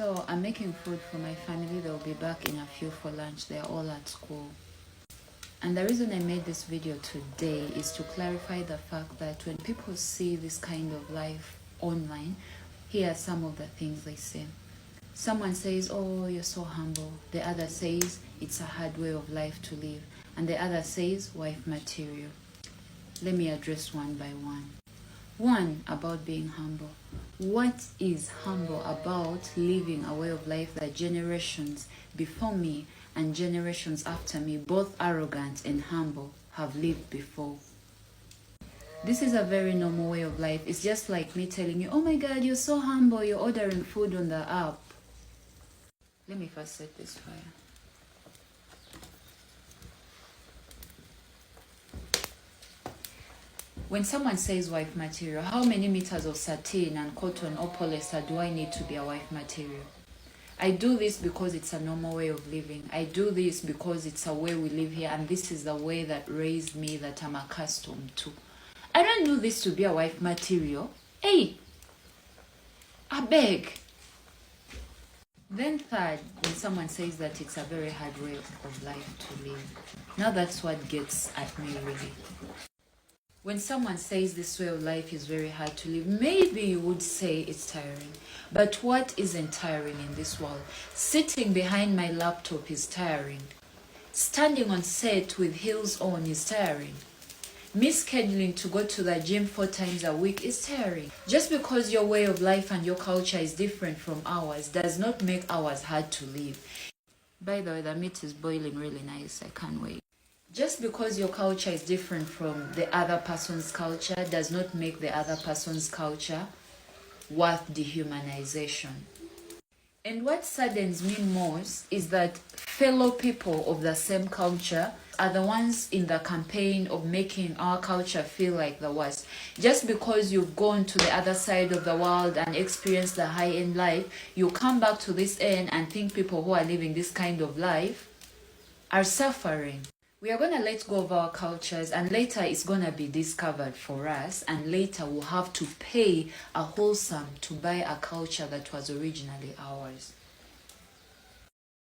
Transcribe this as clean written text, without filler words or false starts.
So I'm making food for my family. They'll be back in a few for lunch. They're all at school. And the reason I made this video today is to clarify the fact that when people see this kind of life online, here are some of the things they say. Someone says, oh, you're so humble. The other says, it's a hard way of life to live. And the other says, wife material. Let me address one by one. One, about being humble. What is humble about living a way of life that generations before me and generations after me, both arrogant and humble, have lived before? This is a very normal way of life. It's just like me telling you, oh my God, you're so humble, you're ordering food on the app. Let me first set this fire. When someone says wife material, how many meters of satin and cotton or polyester do I need to be a wife material? I do this because it's a normal way of living. I do this because it's a way we live here, and this is the way that raised me, that I'm accustomed to. I don't do this to be a wife material. Hey, I beg. Then third, when someone says that it's a very hard way of life to live. Now that's what gets at me really. When someone says this way of life is very hard to live, maybe you would say it's tiring. But what isn't tiring in this world? Sitting behind my laptop is tiring. Standing on set with heels on is tiring. Me scheduling to go to the gym 4 times a week is tiring. Just because your way of life and your culture is different from ours does not make ours hard to live. By the way, the meat is boiling really nice. I can't wait. Just because your culture is different from the other person's culture does not make the other person's culture worth dehumanization. And what saddens me most is that fellow people of the same culture are the ones in the campaign of making our culture feel like the worst. Just because you've gone to the other side of the world and experienced the high-end life, you come back to this end and think people who are living this kind of life are suffering. We are going to let go of our cultures, and later it's going to be discovered for us, and later we'll have to pay a whole sum to buy a culture that was originally ours.